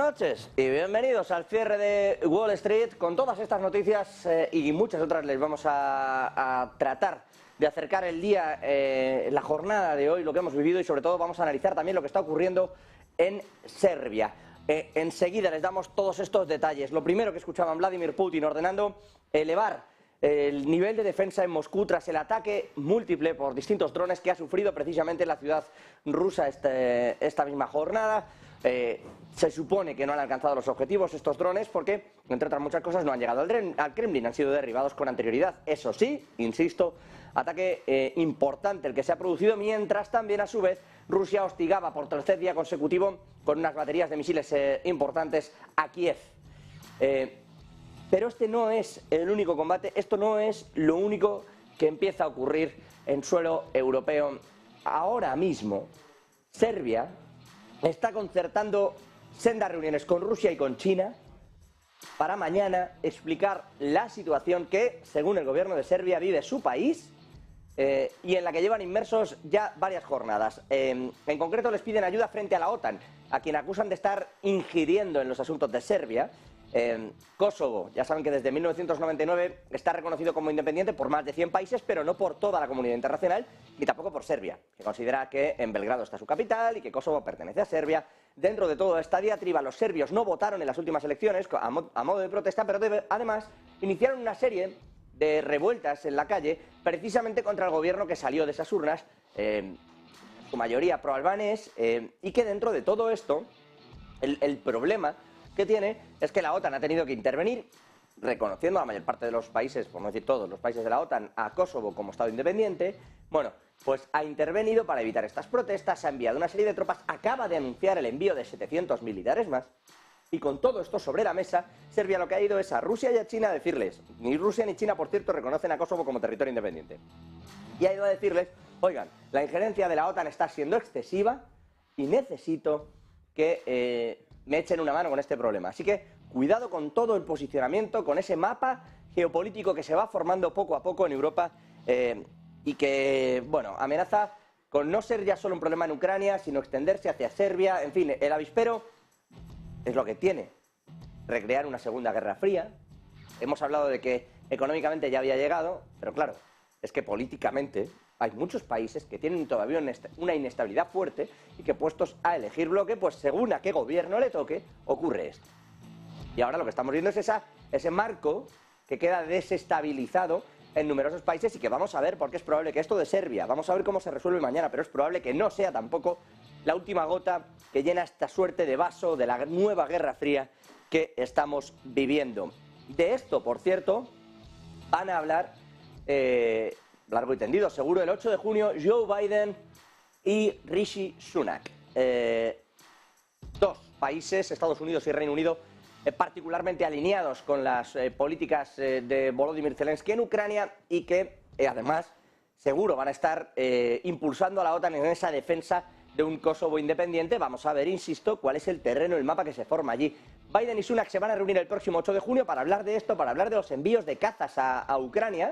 noches y bienvenidos al cierre de Wall Street. Con todas estas noticias y muchas otras les vamos a tratar de acercar el día, la jornada de hoy, lo que hemos vivido, y sobre todo vamos a analizar también lo que está ocurriendo en Serbia. Enseguida les damos todos estos detalles. Lo primero que escuchaban, Vladimir Putin ordenando elevar el nivel de defensa en Moscú tras el ataque múltiple por distintos drones que ha sufrido precisamente la ciudad rusa esta misma jornada. Se supone que no han alcanzado los objetivos estos drones porque, entre otras muchas cosas, no han llegado al Kremlin, han sido derribados con anterioridad. Eso sí, insisto, ataque importante el que se ha producido, mientras también, a su vez, Rusia hostigaba por tercer día consecutivo con unas baterías de misiles importantes a Kiev. Pero este no es el único combate, esto no es lo único que empieza a ocurrir en suelo europeo. Ahora mismo, Serbia está concertando sendas reuniones con Rusia y con China para mañana explicar la situación que, según el gobierno de Serbia, vive su país y en la que llevan inmersos ya varias jornadas. En concreto, les piden ayuda frente a la OTAN, a quien acusan de estar ingiriendo en los asuntos de Serbia. Kosovo, ya saben que desde 1999 está reconocido como independiente por más de 100 países, pero no por toda la comunidad internacional, ni tampoco por Serbia, que considera que en Belgrado está su capital y que Kosovo pertenece a Serbia. Dentro de toda esta diatriba, los serbios no votaron en las últimas elecciones a modo de protesta, pero además iniciaron una serie de revueltas en la calle, precisamente contra el gobierno que salió de esas urnas, su mayoría pro-albanés, y que dentro de todo esto, el problema que tiene es que la OTAN ha tenido que intervenir, reconociendo a la mayor parte de los países, por no decir todos los países de la OTAN, a Kosovo como Estado independiente. Bueno, pues ha intervenido para evitar estas protestas, ha enviado una serie de tropas, acaba de anunciar el envío de 700 militares más, y con todo esto sobre la mesa, Serbia lo que ha ido es a Rusia y a China a decirles, ni Rusia ni China, por cierto, reconocen a Kosovo como territorio independiente, y ha ido a decirles, oigan, la injerencia de la OTAN está siendo excesiva y necesito que me echen una mano con este problema. Así que cuidado con todo el posicionamiento, con ese mapa geopolítico que se va formando poco a poco en Europa y que, bueno, amenaza con no ser ya solo un problema en Ucrania, sino extenderse hacia Serbia. En fin, el avispero es lo que tiene recrear una segunda guerra fría. Hemos hablado de que económicamente ya había llegado, pero claro, es que políticamente hay muchos países que tienen todavía una inestabilidad fuerte y que, puestos a elegir bloque, pues según a qué gobierno le toque, ocurre esto. Y ahora lo que estamos viendo es ese marco que queda desestabilizado en numerosos países y que vamos a ver, porque es probable que esto de Serbia, vamos a ver cómo se resuelve mañana, pero es probable que no sea tampoco la última gota que llena esta suerte de vaso de la nueva Guerra Fría que estamos viviendo. De esto, por cierto, van a hablar largo y tendido, seguro, el 8 de junio, Joe Biden y Rishi Sunak. Dos países, Estados Unidos y Reino Unido, particularmente alineados con las políticas de Volodymyr Zelensky en Ucrania y que, además, seguro van a estar impulsando a la OTAN en esa defensa de un Kosovo independiente. Vamos a ver, insisto, cuál es el terreno, el mapa que se forma allí. Biden y Sunak se van a reunir el próximo 8 de junio para hablar de esto, para hablar de los envíos de cazas a Ucrania.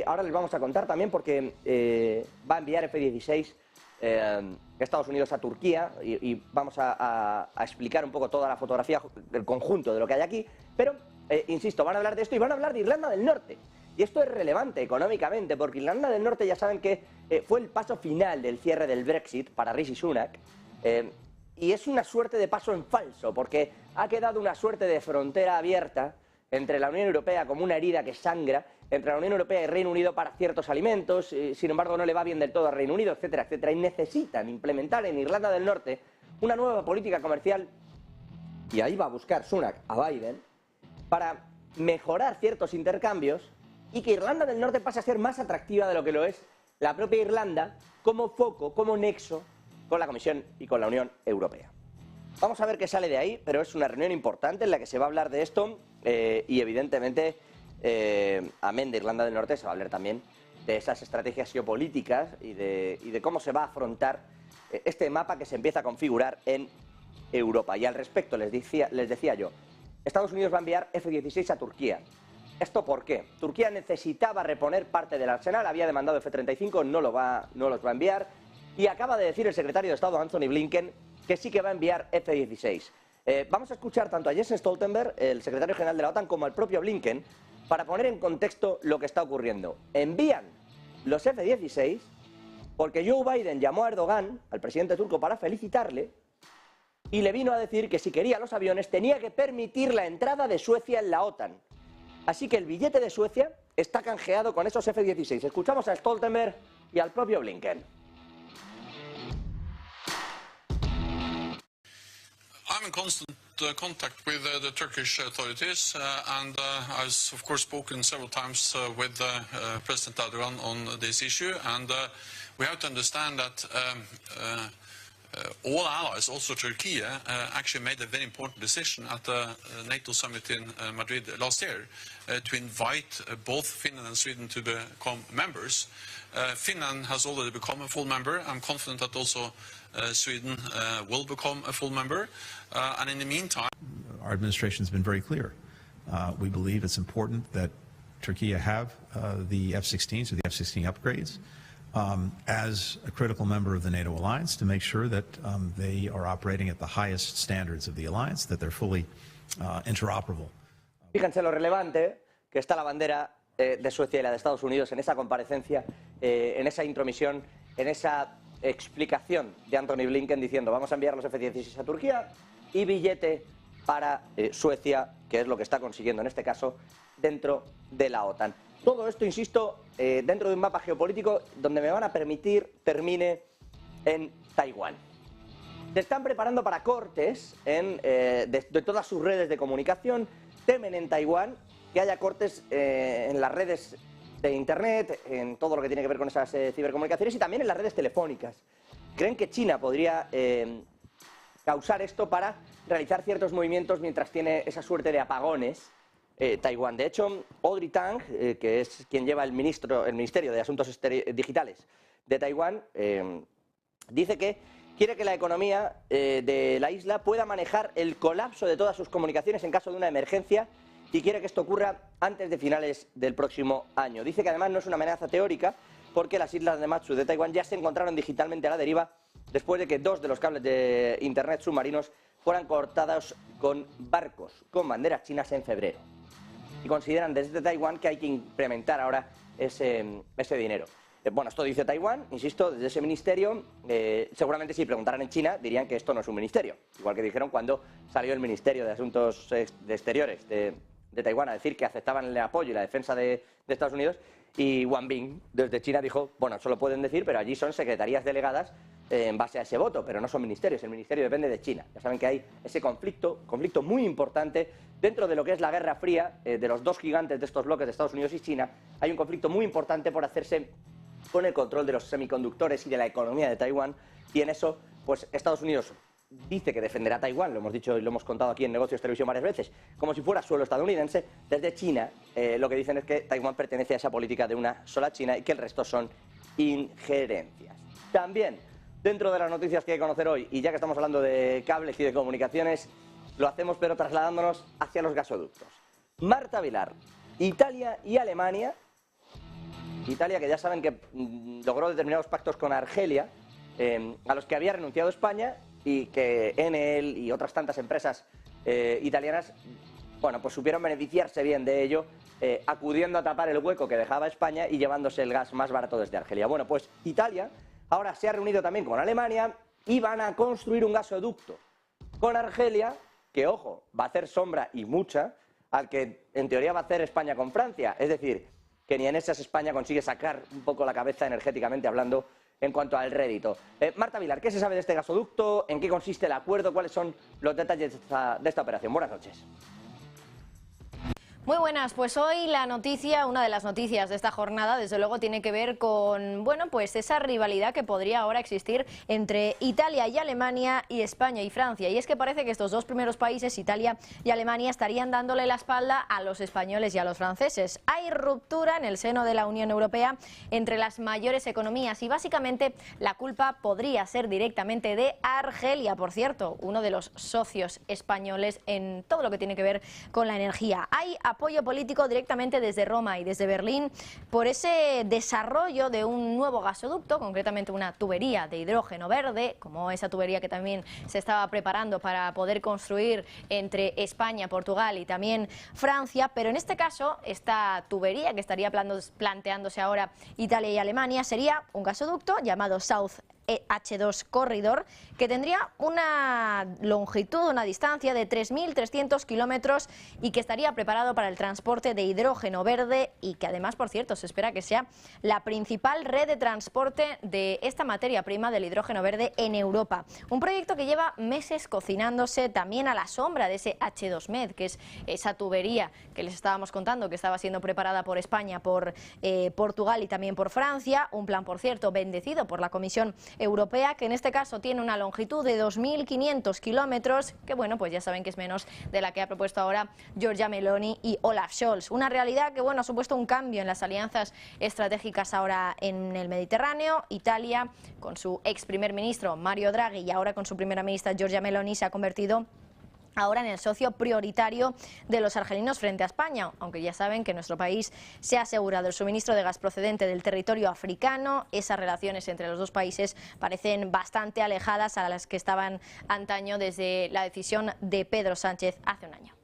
Ahora les vamos a contar también porque va a enviar F-16 Estados Unidos a Turquía y vamos a explicar un poco toda la fotografía del conjunto de lo que hay aquí. Pero, insisto, van a hablar de esto y van a hablar de Irlanda del Norte. Y esto es relevante económicamente porque Irlanda del Norte ya saben que fue el paso final del cierre del Brexit para Rishi Sunak. Y es una suerte de paso en falso porque ha quedado una suerte de frontera abierta entre la Unión Europea como una herida que sangra, entre la Unión Europea y Reino Unido para ciertos alimentos, sin embargo no le va bien del todo a Reino Unido, etcétera, etcétera, y necesitan implementar en Irlanda del Norte una nueva política comercial, y ahí va a buscar Sunak a Biden, para mejorar ciertos intercambios y que Irlanda del Norte pase a ser más atractiva de lo que lo es la propia Irlanda como foco, como nexo con la Comisión y con la Unión Europea. Vamos a ver qué sale de ahí, pero es una reunión importante en la que se va a hablar de esto y evidentemente, amén de Irlanda del Norte, se va a hablar también de esas estrategias geopolíticas y de cómo se va a afrontar este mapa que se empieza a configurar en Europa. Y al respecto les decía yo, Estados Unidos va a enviar F-16 a Turquía. ¿Esto por qué? Turquía necesitaba reponer parte del arsenal, había demandado F-35, no los va a enviar, y acaba de decir el secretario de Estado Anthony Blinken que sí que va a enviar F-16. Vamos a escuchar tanto a Jens Stoltenberg, el secretario general de la OTAN, como al propio Blinken, para poner en contexto lo que está ocurriendo. Envían los F-16 porque Joe Biden llamó a Erdogan, al presidente turco, para felicitarle, y le vino a decir que si quería los aviones tenía que permitir la entrada de Suecia en la OTAN. Así que el billete de Suecia está canjeado con esos F-16. Escuchamos a Stoltenberg y al propio Blinken. I'm in constant contact with the Turkish authorities, and I've of course spoken several times with President Erdogan on this issue, and we have to understand that all allies, also Turkey, actually made a very important decision at the NATO summit in Madrid last year to invite both Finland and Sweden to become members. Finland has already become a full member. I'm confident that also Sweden will become a full member. And in the meantime, our administration has been very clear. We believe it's important that Turkey have the F-16s or the F-16 upgrades as a critical member of the NATO alliance to make sure that they are operating at the highest standards of the alliance, that they're fully interoperable. Fíjense lo relevante que está la bandera de Suecia y la de Estados Unidos en esa comparecencia, en esa intromisión, en esa explicación de Antony Blinken diciendo vamos a enviar los F-16 a Turquía y billete para Suecia, que es lo que está consiguiendo en este caso dentro de la OTAN. Todo esto, insisto, dentro de un mapa geopolítico donde me van a permitir termine en Taiwán. Se están preparando para cortes de todas sus redes de comunicación. Temen en Taiwán que haya cortes en las redes de Internet, en todo lo que tiene que ver con esas cibercomunicaciones y también en las redes telefónicas. Creen que China podría causar esto para realizar ciertos movimientos mientras tiene esa suerte de apagones Taiwán. De hecho, Audrey Tang, que es quien lleva el Ministerio de Asuntos Digitales de Taiwán, dice que quiere que la economía de la isla pueda manejar el colapso de todas sus comunicaciones en caso de una emergencia y quiere que esto ocurra antes de finales del próximo año. Dice que además no es una amenaza teórica porque las islas de Matsu de Taiwán ya se encontraron digitalmente a la deriva después de que 2 de los cables de Internet submarinos fueran cortados con barcos con banderas chinas en febrero. Y consideran desde Taiwán que hay que implementar ahora ese dinero. Bueno, esto dice Taiwán, insisto, desde ese ministerio, seguramente si preguntaran en China dirían que esto no es un ministerio, igual que dijeron cuando salió el Ministerio de Asuntos Exteriores de Taiwán a decir que aceptaban el apoyo y la defensa de Estados Unidos, y Wang Bin desde China dijo, bueno, eso lo pueden decir, pero allí son secretarías delegadas en base a ese voto, pero no son ministerios, el ministerio depende de China. Ya saben que hay ese conflicto muy importante dentro de lo que es la Guerra Fría, de los dos gigantes de estos bloques de Estados Unidos y China. Hay un conflicto muy importante por hacerse con el control de los semiconductores y de la economía de Taiwán, y en eso, pues Estados Unidos dice que defenderá a Taiwán, lo hemos dicho y lo hemos contado aquí en Negocios Televisión varias veces, como si fuera suelo estadounidense. Desde China lo que dicen es que Taiwán pertenece a esa política de una sola China y que el resto son injerencias. También, dentro de las noticias que hay que conocer hoy, y ya que estamos hablando de cables y de comunicaciones, lo hacemos pero trasladándonos hacia los gasoductos. Marta Vilar, Italia y Alemania. Italia, que ya saben que logró determinados pactos con Argelia, a los que había renunciado España, y que Enel y otras tantas empresas italianas, bueno, pues supieron beneficiarse bien de ello, acudiendo a tapar el hueco que dejaba España y llevándose el gas más barato desde Argelia. Bueno, pues Italia ahora se ha reunido también con Alemania y van a construir un gasoducto con Argelia, que, ojo, va a hacer sombra y mucha al que en teoría va a hacer España con Francia. Es decir, que ni en esas España consigue sacar un poco la cabeza energéticamente hablando en cuanto al rédito. Marta Vilar, ¿qué se sabe de este gasoducto? ¿En qué consiste el acuerdo? ¿Cuáles son los detalles de esta operación? Buenas noches. Muy buenas, pues hoy la noticia, una de las noticias de esta jornada, desde luego tiene que ver con, bueno, pues esa rivalidad que podría ahora existir entre Italia y Alemania y España y Francia. Y es que parece que estos dos primeros países, Italia y Alemania, estarían dándole la espalda a los españoles y a los franceses. Hay ruptura en el seno de la Unión Europea entre las mayores economías y básicamente la culpa podría ser directamente de Argelia, por cierto, uno de los socios españoles en todo lo que tiene que ver con la energía. Hay apoyo político directamente desde Roma y desde Berlín por ese desarrollo de un nuevo gasoducto, concretamente una tubería de hidrógeno verde, como esa tubería que también se estaba preparando para poder construir entre España, Portugal y también Francia. Pero en este caso, esta tubería que estaría planteándose ahora Italia y Alemania sería un gasoducto llamado South H2 Corridor, que tendría una longitud, una distancia de 3.300 kilómetros y que estaría preparado para el transporte de hidrógeno verde y que además, por cierto, se espera que sea la principal red de transporte de esta materia prima del hidrógeno verde en Europa. Un proyecto que lleva meses cocinándose también a la sombra de ese H2Med, que es esa tubería que les estábamos contando que estaba siendo preparada por España, por Portugal y también por Francia. Un plan, por cierto, bendecido por la Comisión Europea, que en este caso tiene una longitud de 2.500 kilómetros, que bueno, pues ya saben que es menos de la que ha propuesto ahora Giorgia Meloni y Olaf Scholz. Una realidad que bueno, ha supuesto un cambio en las alianzas estratégicas ahora en el Mediterráneo. Italia, con su ex primer ministro Mario Draghi y ahora con su primera ministra Giorgia Meloni, se ha convertido ahora en el socio prioritario de los argelinos frente a España, aunque ya saben que nuestro país se ha asegurado el suministro de gas procedente del territorio africano. Esas relaciones entre los dos países parecen bastante alejadas a las que estaban antaño desde la decisión de Pedro Sánchez hace un año.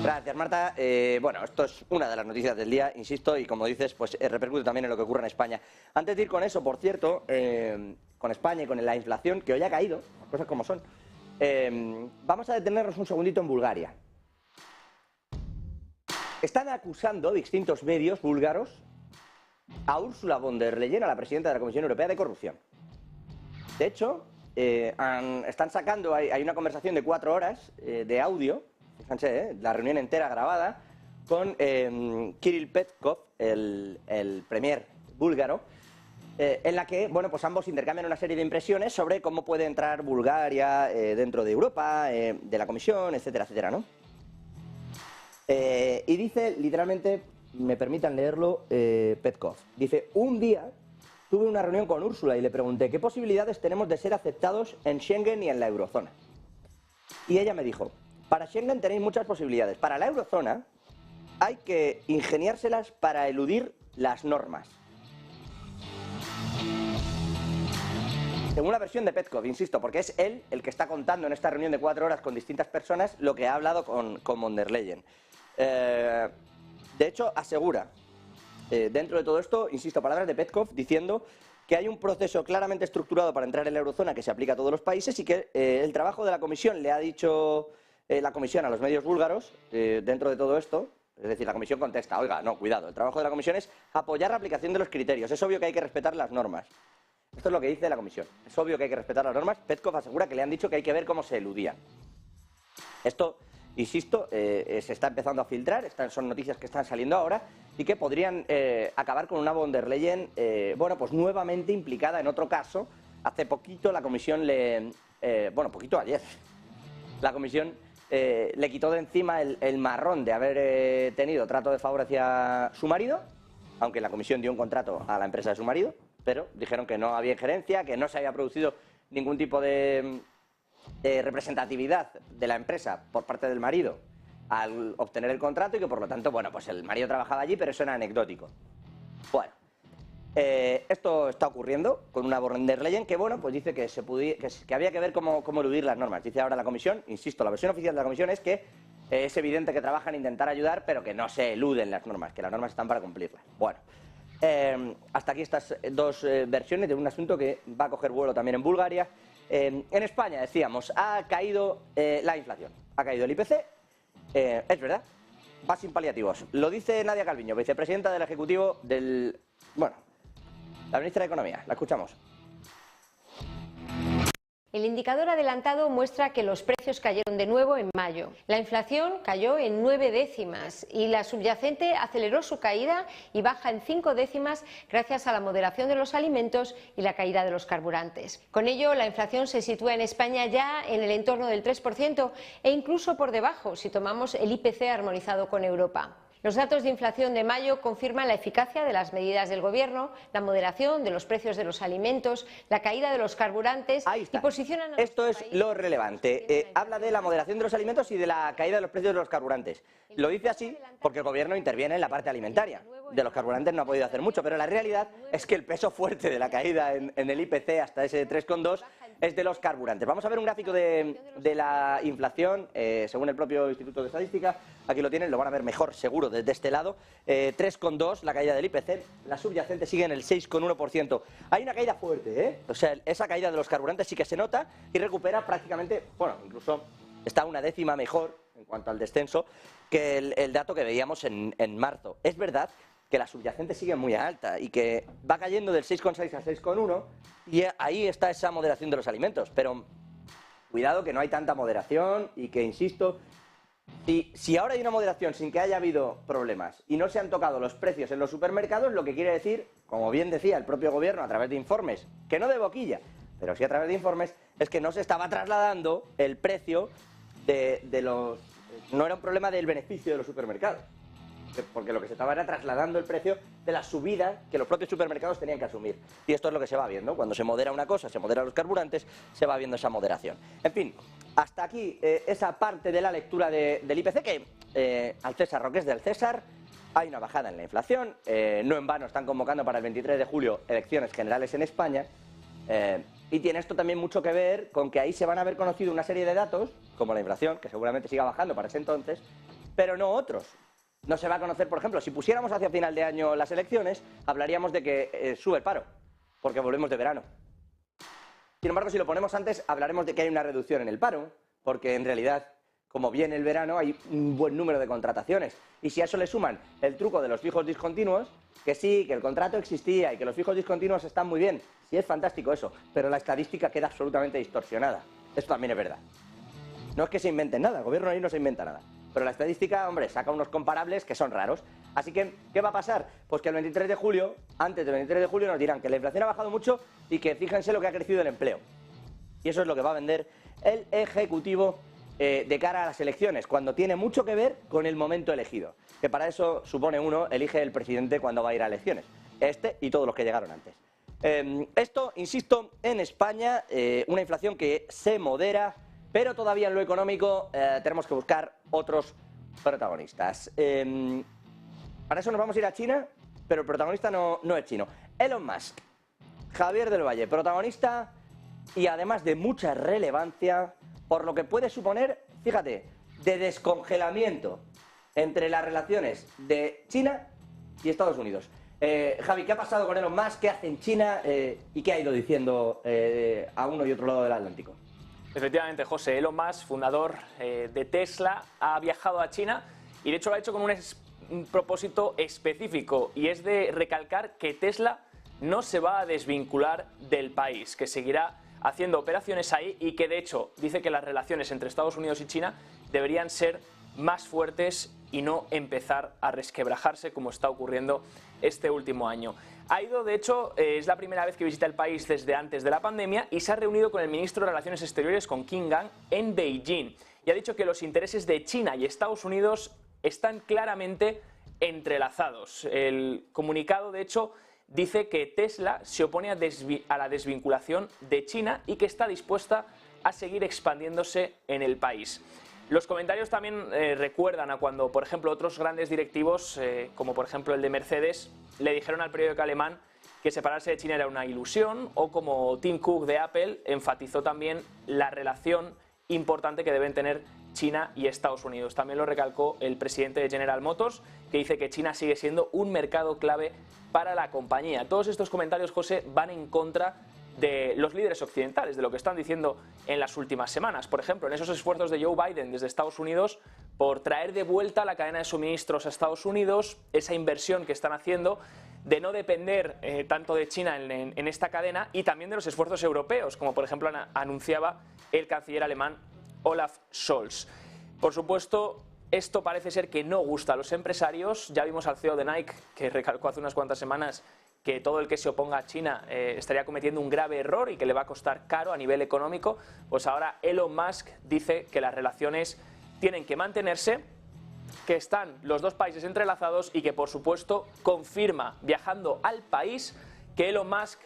Gracias, Marta. Bueno, esto es una de las noticias del día, insisto, y como dices, pues repercute también en lo que ocurre en España. Antes de ir con eso, por cierto, con España y con la inflación, que hoy ha caído, las cosas como son, vamos a detenernos un segundito en Bulgaria. Están acusando distintos medios búlgaros a Ursula von der Leyen, a la presidenta de la Comisión Europea, de corrupción. De hecho, están sacando, hay una conversación de 4 horas de audio, fíjense, la reunión entera grabada, con Kirill Petkov, el premier búlgaro, en la que, bueno, pues ambos intercambian una serie de impresiones sobre cómo puede entrar Bulgaria dentro de Europa, de la Comisión, etcétera, etcétera, ¿no? Y dice, literalmente, me permitan leerlo, Petkov, dice: un día tuve una reunión con Úrsula y le pregunté qué posibilidades tenemos de ser aceptados en Schengen y en la eurozona. Y ella me dijo: para Schengen tenéis muchas posibilidades, para la eurozona hay que ingeniárselas para eludir las normas. Según la versión de Petkov, insisto, porque es él el que está contando en esta reunión de 4 horas con distintas personas lo que ha hablado con von der Leyen. De hecho, asegura, dentro de todo esto, insisto, palabras de Petkov, diciendo que hay un proceso claramente estructurado para entrar en la eurozona que se aplica a todos los países y que el trabajo de la Comisión, le ha dicho la Comisión a los medios búlgaros, dentro de todo esto, es decir, la Comisión contesta: oiga, no, cuidado, el trabajo de la Comisión es apoyar la aplicación de los criterios, es obvio que hay que respetar las normas. Esto es lo que dice la Comisión, es obvio que hay que respetar las normas. Petkov asegura que le han dicho que hay que ver cómo se eludían. Esto, insisto, se está empezando a filtrar, son noticias que están saliendo ahora y que podrían acabar con una von der Leyen, bueno, pues nuevamente implicada en otro caso. Hace poquito la Comisión poquito ayer, la Comisión le quitó de encima el marrón de haber tenido trato de favor hacia su marido, aunque la Comisión dio un contrato a la empresa de su marido, pero dijeron que no había injerencia, que no se había producido ningún tipo de representatividad de la empresa por parte del marido al obtener el contrato y que por lo tanto, bueno, pues el marido trabajaba allí, pero eso era anecdótico. Bueno, esto está ocurriendo con una von der Leyen que, bueno, pues dice que había que ver cómo eludir las normas. Dice ahora la Comisión, insisto, la versión oficial de la Comisión es que es evidente que trabajan en intentar ayudar, pero que no se eluden las normas, que las normas están para cumplirlas. Bueno, hasta aquí estas dos versiones de un asunto que va a coger vuelo también en Bulgaria. En España, decíamos, ha caído la inflación, ha caído el IPC, es verdad, va sin paliativos. Lo dice Nadia Calviño, vicepresidenta del Ejecutivo la ministra de Economía. La escuchamos. El indicador adelantado muestra que los precios cayeron de nuevo en mayo. La inflación cayó en 9 décimas y la subyacente aceleró su caída y baja en 5 décimas gracias a la moderación de los alimentos y la caída de los carburantes. Con ello, la inflación se sitúa en España ya en el entorno del 3% e incluso por debajo si tomamos el IPC armonizado con Europa. Los datos de inflación de mayo confirman la eficacia de las medidas del Gobierno, la moderación de los precios de los alimentos, la caída de los carburantes y posicionan... Esto es lo relevante. Habla de la moderación de los alimentos y de la caída de los precios de los carburantes. Lo dice así porque el Gobierno interviene en la parte alimentaria. De los carburantes no ha podido hacer mucho, pero la realidad es que el peso fuerte de la caída en el IPC hasta ese 3,2 es de los carburantes. Vamos a ver un gráfico de la inflación, según el propio Instituto de Estadística. Aquí lo tienen, lo van a ver mejor seguro desde este lado. 3,2 la caída del IPC, la subyacente sigue en el 6,1%. Hay una caída fuerte, ¿eh? O sea, esa caída de los carburantes sí que se nota y recupera prácticamente, bueno, incluso está una décima mejor en cuanto al descenso que el dato que veíamos en marzo. Es verdad que la subyacente sigue muy alta y que va cayendo del 6,6 al 6,1 y ahí está esa moderación de los alimentos, pero cuidado que no hay tanta moderación y que, insisto, si ahora hay una moderación sin que haya habido problemas y no se han tocado los precios en los supermercados, lo que quiere decir, como bien decía el propio Gobierno a través de informes, que no de boquilla, pero sí a través de informes, es que no se estaba trasladando el precio de los... No era un problema del beneficio de los supermercados, porque lo que se estaba era trasladando el precio de la subida que los propios supermercados tenían que asumir. Y esto es lo que se va viendo. Cuando se modera una cosa, se modera los carburantes, se va viendo esa moderación. En fin, hasta aquí esa parte de la lectura del IPC, que al César lo que es del César. Hay una bajada en la inflación, no en vano están convocando para el 23 de julio elecciones generales en España, y tiene esto también mucho que ver con que ahí se van a haber conocido una serie de datos, como la inflación, que seguramente siga bajando para ese entonces, pero no otros. No se va a conocer, por ejemplo, si pusiéramos hacia final de año las elecciones, hablaríamos de que sube el paro, porque volvemos de verano. Sin embargo, si lo ponemos antes, hablaremos de que hay una reducción en el paro, porque en realidad, como viene el verano, hay un buen número de contrataciones. Y si a eso le suman el truco de los fijos discontinuos, que sí, que el contrato existía y que los fijos discontinuos están muy bien, sí es fantástico eso, pero la estadística queda absolutamente distorsionada. Esto también es verdad. No es que se inventen nada, el Gobierno ahí no se inventa nada. Pero la estadística, hombre, saca unos comparables que son raros. Así que, ¿qué va a pasar? Pues que el 23 de julio, antes del 23 de julio, nos dirán que la inflación ha bajado mucho y que fíjense lo que ha crecido el empleo. Y eso es lo que va a vender el Ejecutivo de cara a las elecciones, cuando tiene mucho que ver con el momento elegido. Que para eso, supone uno, elige el presidente cuando va a ir a elecciones. Este y todos los que llegaron antes. Esto, insisto, en España, una inflación que se modera, pero todavía en lo económico tenemos que buscar otros protagonistas. Para eso nos vamos a ir a China, pero el protagonista no es chino. Elon Musk, Javier del Valle, protagonista y además de mucha relevancia por lo que puede suponer, fíjate, de descongelamiento entre las relaciones de China y Estados Unidos. Javi, ¿qué ha pasado con Elon Musk? ¿Qué hace en China? ¿Y qué ha ido diciendo a uno y otro lado del Atlántico? Efectivamente, José, Elon Musk, fundador de Tesla, ha viajado a China y de hecho lo ha hecho con un propósito específico, y es de recalcar que Tesla no se va a desvincular del país, que seguirá haciendo operaciones ahí y que de hecho dice que las relaciones entre Estados Unidos y China deberían ser más fuertes y no empezar a resquebrajarse como está ocurriendo este último año. Ha ido, de hecho, es la primera vez que visita el país desde antes de la pandemia y se ha reunido con el ministro de Relaciones Exteriores, con Qin Gang, en Beijing. Y ha dicho que los intereses de China y Estados Unidos están claramente entrelazados. El comunicado, de hecho, dice que Tesla se opone a la desvinculación de China y que está dispuesta a seguir expandiéndose en el país. Los comentarios también recuerdan a cuando, por ejemplo, otros grandes directivos, como por ejemplo el de Mercedes, le dijeron al periódico alemán que separarse de China era una ilusión, o como Tim Cook de Apple enfatizó también la relación importante que deben tener China y Estados Unidos. También lo recalcó el presidente de General Motors, que dice que China sigue siendo un mercado clave para la compañía. Todos estos comentarios, José, van en contra de los líderes occidentales, de lo que están diciendo en las últimas semanas. Por ejemplo, en esos esfuerzos de Joe Biden desde Estados Unidos por traer de vuelta la cadena de suministros a Estados Unidos, esa inversión que están haciendo de no depender tanto de China en esta cadena, y también de los esfuerzos europeos, como por ejemplo anunciaba el canciller alemán Olaf Scholz. Por supuesto, esto parece ser que no gusta a los empresarios. Ya vimos al CEO de Nike, que recalcó hace unas cuantas semanas que todo el que se oponga a China estaría cometiendo un grave error y que le va a costar caro a nivel económico. Pues ahora Elon Musk dice que las relaciones tienen que mantenerse que están los dos países entrelazados y que, por supuesto, confirma, viajando al país, que Elon Musk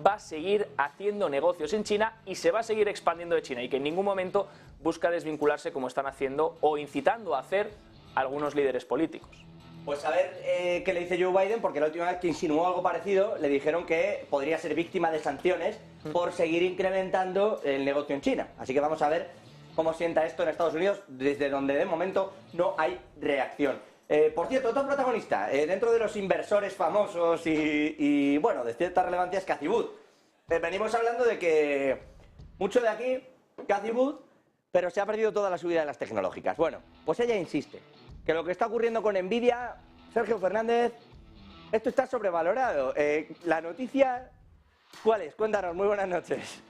va a seguir haciendo negocios en China y se va a seguir expandiendo de China y que en ningún momento busca desvincularse como están haciendo o incitando a hacer algunos líderes políticos. Pues a ver qué le dice Joe Biden, porque la última vez que insinuó algo parecido le dijeron que podría ser víctima de sanciones por seguir incrementando el negocio en China. Así que vamos a ver cómo sienta esto en Estados Unidos, desde donde de momento no hay reacción. Por cierto, otro protagonista dentro de los inversores famosos y bueno, de cierta relevancia es Cathie Wood. Venimos hablando de que mucho de aquí, Cathie Wood, pero se ha perdido toda la subida de las tecnológicas. Bueno, pues ella insiste que lo que está ocurriendo con Nvidia, Sergio Fernández, esto está sobrevalorado. La noticia, ¿cuál es? Cuéntanos, muy buenas noches.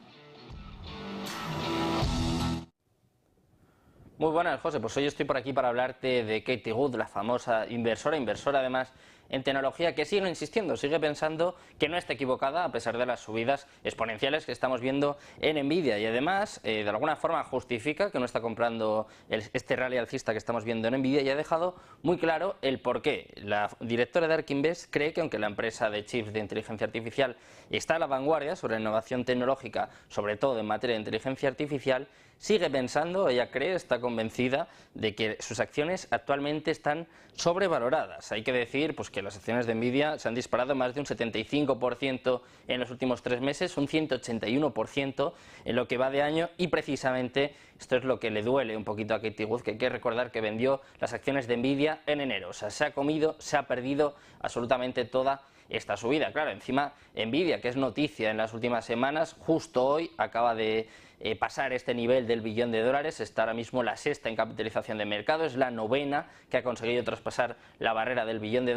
Muy buenas, José. Pues hoy estoy por aquí para hablarte de Cathie Wood, la famosa inversora además en tecnología, que sigue insistiendo, sigue pensando que no está equivocada a pesar de las subidas exponenciales que estamos viendo en Nvidia y además de alguna forma justifica que no está comprando este rally alcista que estamos viendo en Nvidia y ha dejado muy claro el porqué. La directora de ARK Invest cree que aunque la empresa de chips de inteligencia artificial está a la vanguardia sobre innovación tecnológica, sobre todo en materia de inteligencia artificial, sigue pensando, ella cree, está convencida de que sus acciones actualmente están sobrevaloradas. Hay que decir pues, que las acciones de Nvidia se han disparado más de un 75% en los últimos 3 meses, un 181% en lo que va de año y precisamente esto es lo que le duele un poquito a Cathie Wood, que hay que recordar que vendió las acciones de Nvidia en enero. O sea, se ha perdido absolutamente toda esta subida. Claro, encima Nvidia, que es noticia en las últimas semanas, justo hoy acaba de pasar este nivel del $1 billón, está ahora mismo la 6ª en capitalización de mercado, es la 9ª que ha conseguido traspasar la barrera del $1 billón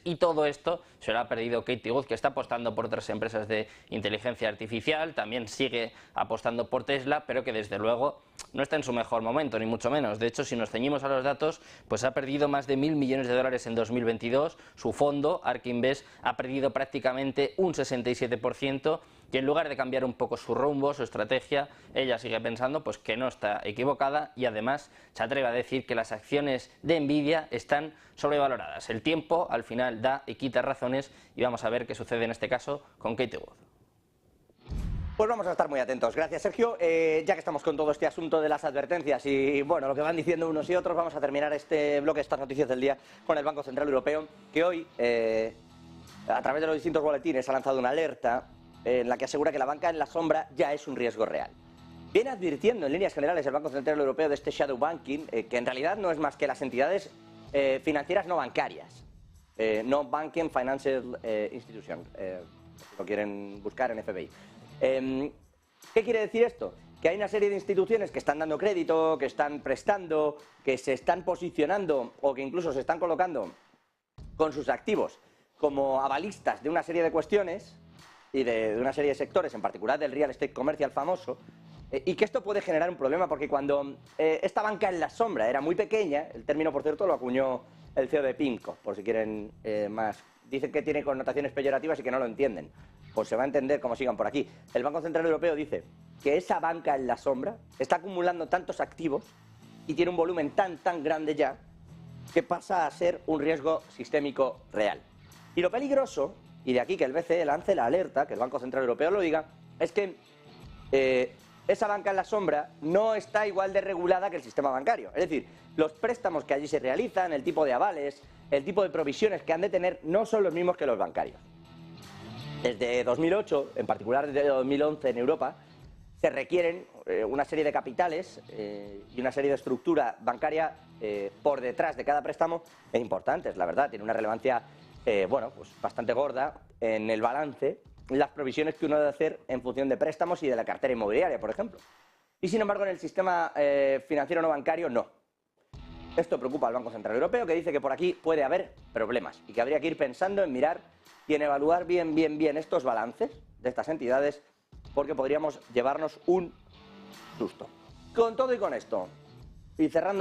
y todo esto se lo ha perdido Cathie Wood, que está apostando por otras empresas de inteligencia artificial, también sigue apostando por Tesla, pero que desde luego no está en su mejor momento, ni mucho menos. De hecho, si nos ceñimos a los datos, pues ha perdido más de $1.000 millones en 2022, su fondo, ARK Invest, ha perdido prácticamente un 67%, y en lugar de cambiar un poco su rumbo, su estrategia, ella sigue pensando pues, que no está equivocada y además se atreve a decir que las acciones de Nvidia están sobrevaloradas. El tiempo al final da y quita razones y vamos a ver qué sucede en este caso con Cathie Wood. Pues vamos a estar muy atentos. Gracias, Sergio. Ya que estamos con todo este asunto de las advertencias y bueno, lo que van diciendo unos y otros, vamos a terminar este bloque, estas noticias del día, con el Banco Central Europeo, que hoy, a través de los distintos boletines, ha lanzado una alerta en la que asegura que la banca en la sombra ya es un riesgo real. Viene advirtiendo en líneas generales el Banco Central Europeo de este shadow banking, que en realidad no es más que las entidades financieras no bancarias, no banking financial institution, si lo quieren buscar en FBI. ¿Qué quiere decir esto? Que hay una serie de instituciones que están dando crédito, que están prestando, que se están posicionando o que incluso se están colocando con sus activos como avalistas de una serie de cuestiones y de una serie de sectores, en particular del real estate comercial famoso, y que esto puede generar un problema porque cuando esta banca en la sombra era muy pequeña, el término por cierto lo acuñó el CEO de PIMCO, por si quieren más, dicen que tiene connotaciones peyorativas y que no lo entienden, pues se va a entender como sigan por aquí. El Banco Central Europeo dice que esa banca en la sombra está acumulando tantos activos y tiene un volumen tan grande ya que pasa a ser un riesgo sistémico real. Y lo peligroso, y de aquí que el BCE lance la alerta, que el Banco Central Europeo lo diga, es que esa banca en la sombra no está igual de regulada que el sistema bancario. Es decir, los préstamos que allí se realizan, el tipo de avales, el tipo de provisiones que han de tener, no son los mismos que los bancarios. Desde 2008, en particular desde 2011 en Europa, se requieren una serie de capitales y una serie de estructura bancaria por detrás de cada préstamo importantes, la verdad, tiene una relevancia bueno, pues bastante gorda en el balance, las provisiones que uno debe hacer en función de préstamos y de la cartera inmobiliaria, por ejemplo. Y sin embargo, en el sistema financiero no bancario, no. Esto preocupa al Banco Central Europeo, que dice que por aquí puede haber problemas y que habría que ir pensando en mirar y en evaluar bien estos balances de estas entidades, porque podríamos llevarnos un susto. Con todo y con esto, y cerrando